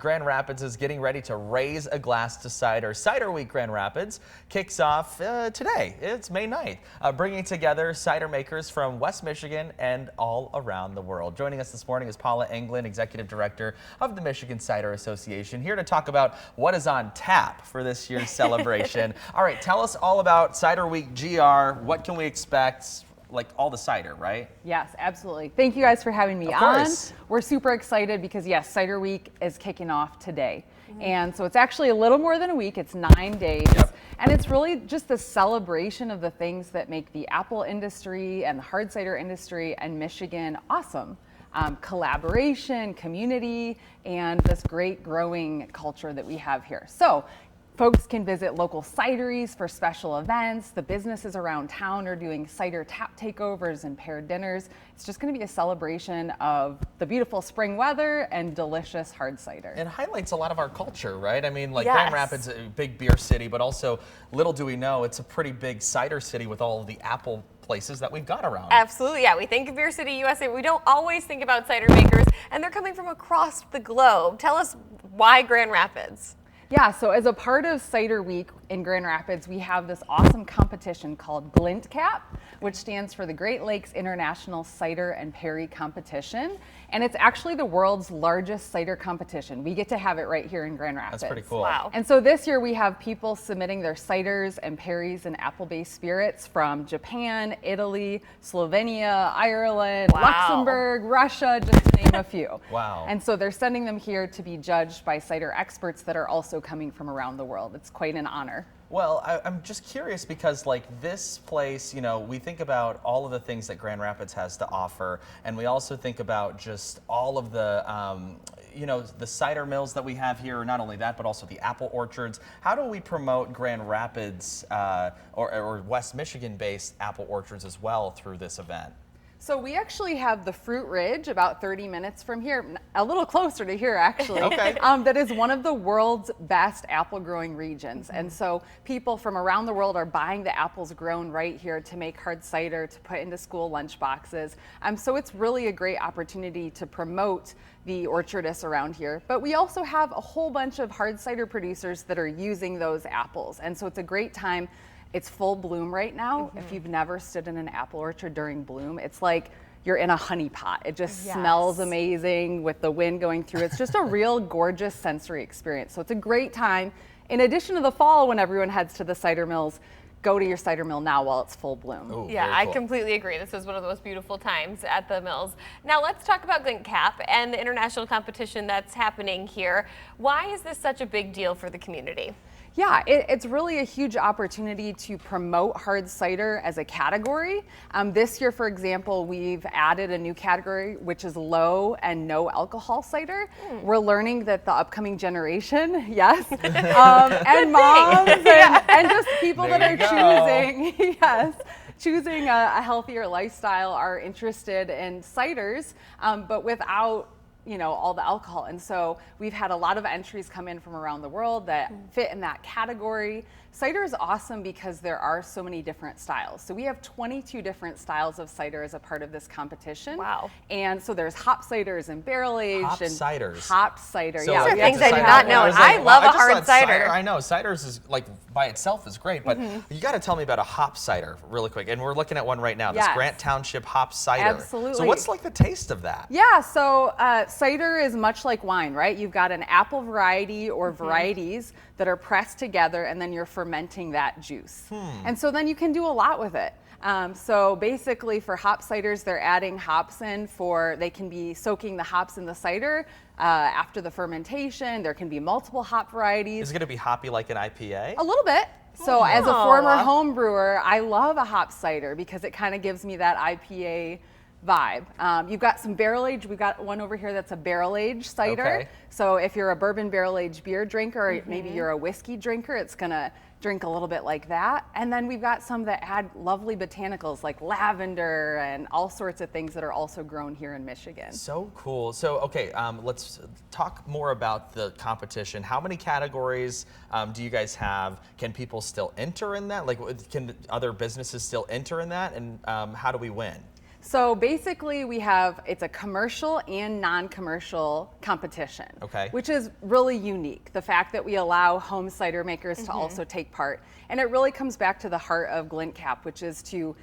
Grand Rapids is getting ready to raise a glass to cider. Cider Week Grand Rapids kicks off today. It's May 9th, bringing together cider makers from West Michigan and all around the world. Joining us this morning is Paula Englund, Executive Director of the Michigan Cider Association, here to talk about what is on tap for this year's celebration. All right, tell us all about Cider Week GR. What can we expect? Like all the cider, right? Yes, absolutely. Thank you guys for having me on. We're super excited because yes, Cider Week is kicking off today. And so it's actually a little more than a week, it's 9 days. And it's really just the celebration of the things that make the apple industry and the hard cider industry and Michigan awesome. Collaboration, community, and this great growing culture that we have here. So folks can visit local cideries for special events. The businesses around town are doing cider tap takeovers and paired dinners. It's just going to be a celebration of the beautiful spring weather and delicious hard cider. It highlights a lot of our culture, right? I mean, like Grand Rapids, a big beer city, but also little do we know, it's a pretty big cider city with all of the apple places that we've got around. Absolutely, yeah. We think of Beer City, USA. We don't always think about cider makers, and they're coming from across the globe. Tell us why Grand Rapids? Yeah, so as a part of Cider Week in Grand Rapids, we have this awesome competition called Glint Cap, which stands for the Great Lakes International Cider and Perry Competition. And it's actually the world's largest cider competition. We get to have it right here in Grand Rapids. That's pretty cool. Wow. And so this year we have people submitting their ciders and perries and apple-based spirits from Japan, Italy, Slovenia, Ireland, Luxembourg, Russia, just to name a few. Wow. And so they're sending them here to be judged by cider experts that are also coming from around the world. It's quite an honor. Well, I'm just curious because like this place, you know, we think about all of the things that Grand Rapids has to offer, and we also think about just all of the, you know, the cider mills that we have here, not only that, but also the apple orchards. How do we promote Grand Rapids or West Michigan-based apple orchards as well through this event? So we actually have the Fruit Ridge about 30 minutes from here, a little closer to here actually, that is one of the world's best apple growing regions. And so people from around the world are buying the apples grown right here to make hard cider, to put into school lunch boxes. So it's really a great opportunity to promote the orchardists around here. But we also have a whole bunch of hard cider producers that are using those apples. And so it's a great time. It's full bloom right now. If you've never stood in an apple orchard during bloom, it's like you're in a honey pot. It just smells amazing with the wind going through. It's just a real gorgeous sensory experience. So it's a great time. In addition to the fall when everyone heads to the cider mills, go to your cider mill now while it's full bloom. Ooh, yeah, cool. I completely agree. This is one of the most beautiful times at the mills. Now let's talk about Glint Cap and the international competition that's happening here. Why is this such a big deal for the community? Yeah, it's really a huge opportunity to promote hard cider as a category. This year, for example, we've added a new category, which is low and no alcohol cider. We're learning that the upcoming generation, and moms and just people that are choosing a healthier lifestyle are interested in ciders, but without all the alcohol. And so we've had a lot of entries come in from around the world that fit in that category. Cider is awesome because there are so many different styles. So we have 22 different styles of cider as a part of this competition. Wow. And so there's hop ciders and barrel aged Hopped and ciders. hopped cider. So these are things I did not know. I love a hard cider. I know ciders is like by itself is great, but you got to tell me about a hop cider really quick. And we're looking at one right now. This Grant Township hop cider. Absolutely. So what's like the taste of that? Yeah, so cider is much like wine, right? You've got an apple variety or varieties that are pressed together, and then you're fermenting that juice. And so then you can do a lot with it. So basically for hop ciders, they're adding hops in they can be soaking the hops in the cider after the fermentation. There can be multiple hop varieties. Is it going to be hoppy like an IPA? A little bit. So as a former home brewer, I love a hop cider because it kind of gives me that IPA vibe. You've got some barrel aged. We've got one over here that's a barrel aged cider. So if you're a bourbon barrel aged beer drinker, or maybe you're a whiskey drinker, it's gonna drink a little bit like that. And then we've got some that add lovely botanicals like lavender and all sorts of things that are also grown here in Michigan. So cool. So okay, let's talk more about the competition. How many categories do you guys have? Can people still enter in that? Like, can other businesses still enter in that? And how do we win? So basically it's a commercial and non-commercial competition, which is really unique. The fact that we allow home cider makers to also take part. And it really comes back to the heart of Glint Cap, which is to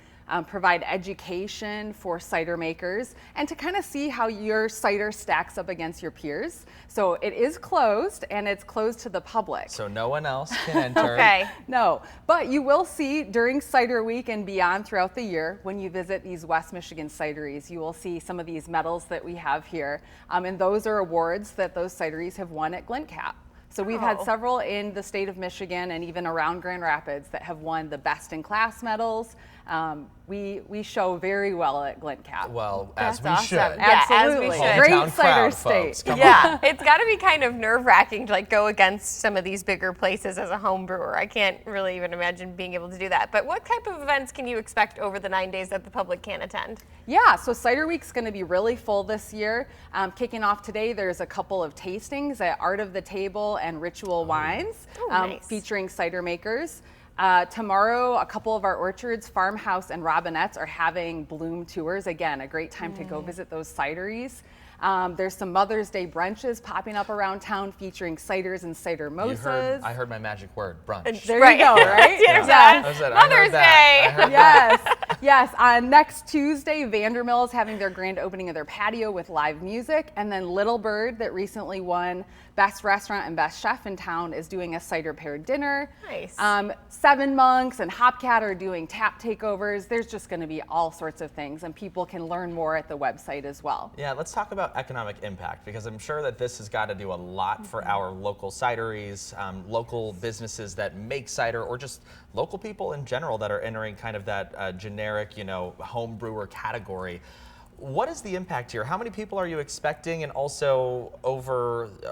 provide education for cider makers and to kind of see how your cider stacks up against your peers. So it is closed, and it's closed to the public. So no one else can enter. Okay. No, but you will see during Cider Week and beyond throughout the year, when you visit these West Michigan cideries, you will see some of these medals that we have here. And those are awards that those cideries have won at Glint Cap. So we've had several in the state of Michigan and even around Grand Rapids that have won the Best in Class medals. We show very well at Glint Cap. Well, as we awesome. should. Yeah, absolutely. as we should. Great Hometown cider crowd, state. folks. Come Yeah, it's got to be kind of nerve-wracking to like go against some of these bigger places as a home brewer. I can't really even imagine being able to do that. But what type of events can you expect over the 9 days that the public can attend? Yeah, so Cider Week's going to be really full this year. Kicking off today, there's a couple of tastings at Art of the Table and Ritual Wines, nice. featuring cider makers. Tomorrow, a couple of our orchards, Farmhouse and Robinettes, are having bloom tours. Again, a great time to go visit those cideries. There's some Mother's Day brunches popping up around town featuring ciders and cider mosas. I heard my magic word, brunch. There you go, right? Yeah. Mother's Day. Yes, yes. On next Tuesday, Vandermill is having their grand opening of their patio with live music. And then Little Bird, that recently won Best Restaurant and Best Chef in town, is doing a cider paired dinner. Nice. Seven Monks and Hopcat are doing tap takeovers. There's just going to be all sorts of things, and people can learn more at the website as well. Yeah, let's talk about economic impact, because I'm sure that this has got to do a lot for our local cideries, local businesses that make cider, or just local people in general that are entering kind of that generic, home brewer category. What is the impact here? How many people are you expecting, and also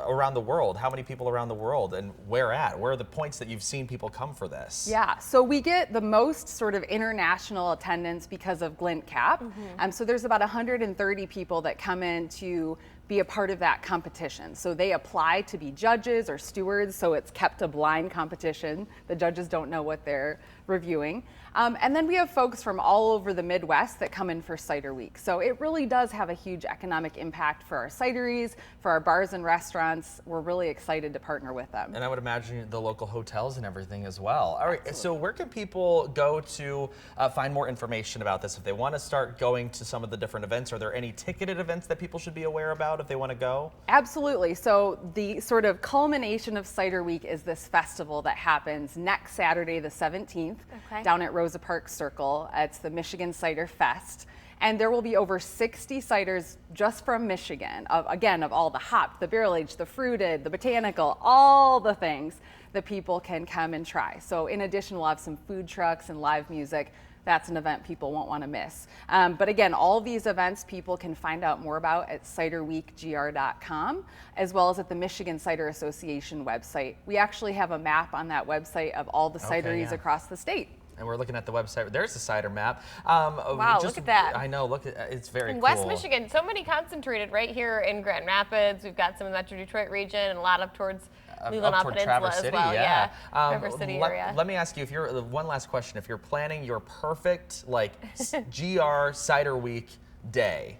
around the world? How many people around the world, and where at? Where are the points that you've seen people come for this? Yeah, so we get the most sort of international attendance because of Glint Cap. So there's about 130 people that come in to be a part of that competition. So they apply to be judges or stewards, so it's kept a blind competition. The judges don't know what they're reviewing. And then we have folks from all over the Midwest that come in for Cider Week. So it really does have a huge economic impact for our cideries, for our bars and restaurants. We're really excited to partner with them. And I would imagine the local hotels and everything as well. All right, absolutely. So where can people go to find more information about this? If they want to start going to some of the different events, are there any ticketed events that people should be aware about if they want to go? Absolutely. So the sort of culmination of Cider Week is this festival that happens next Saturday, the 17th, down at Rosa Parks Circle. It's the Michigan Cider Fest. And there will be over 60 ciders just from Michigan, of all the hopped, the barrel aged, the fruited, the botanical, all the things that people can come and try. So in addition, we'll have some food trucks and live music. That's an event people won't want to miss. But again, all these events people can find out more about at ciderweekgr.com, as well as at the Michigan Cider Association website. We actually have a map on that website of all the cideries across the state. And we're looking at the website. There's the cider map. Wow, look at that. I know, look at it's very cool. West Michigan, so many concentrated right here in Grand Rapids. We've got some in the Metro Detroit region and a lot up towards Leelanau Peninsula Traverse City, as well. Yeah. Traverse City area. Let me ask you, one last question. If you're planning your perfect GR Cider Week day,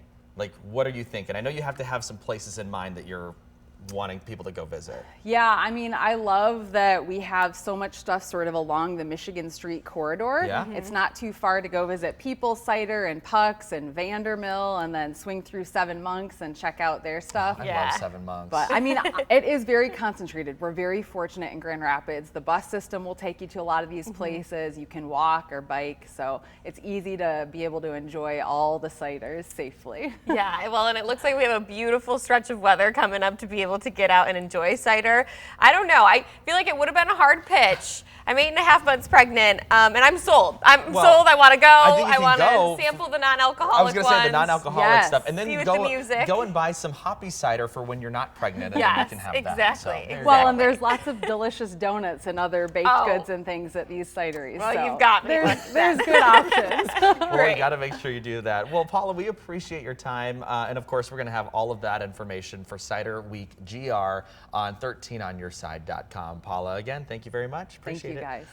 what are you thinking? I know you have to have some places in mind that you're wanting people to go visit. Yeah, I mean, I love that we have so much stuff sort of along the Michigan Street corridor. Yeah. It's not too far to go visit People's Cider and Puck's and Vandermill, and then swing through Seven Monks and check out their stuff. I love Seven Monks. But I mean, it is very concentrated. We're very fortunate in Grand Rapids. The bus system will take you to a lot of these places. You can walk or bike, so it's easy to be able to enjoy all the ciders safely. Yeah, well, and it looks like we have a beautiful stretch of weather coming up to be able to get out and enjoy cider. I don't know. I feel like it would have been a hard pitch. I'm 8.5 months pregnant, and I'm sold. I'm sold. I want to go. I want to sample the non-alcoholic ones. I was going to say the non-alcoholic stuff, and then go and buy some hoppy cider for when you're not pregnant, and then you can have that. So, well, and there's lots of delicious donuts and other baked goods and things at these cideries. Well, so you've got me. There's good options. Well, you got to make sure you do that. Well, Paula, we appreciate your time, and of course, we're going to have all of that information for Cider Week GR on 13onyourside.com. Paula, again, thank you very much. Appreciate it. Thank you, guys.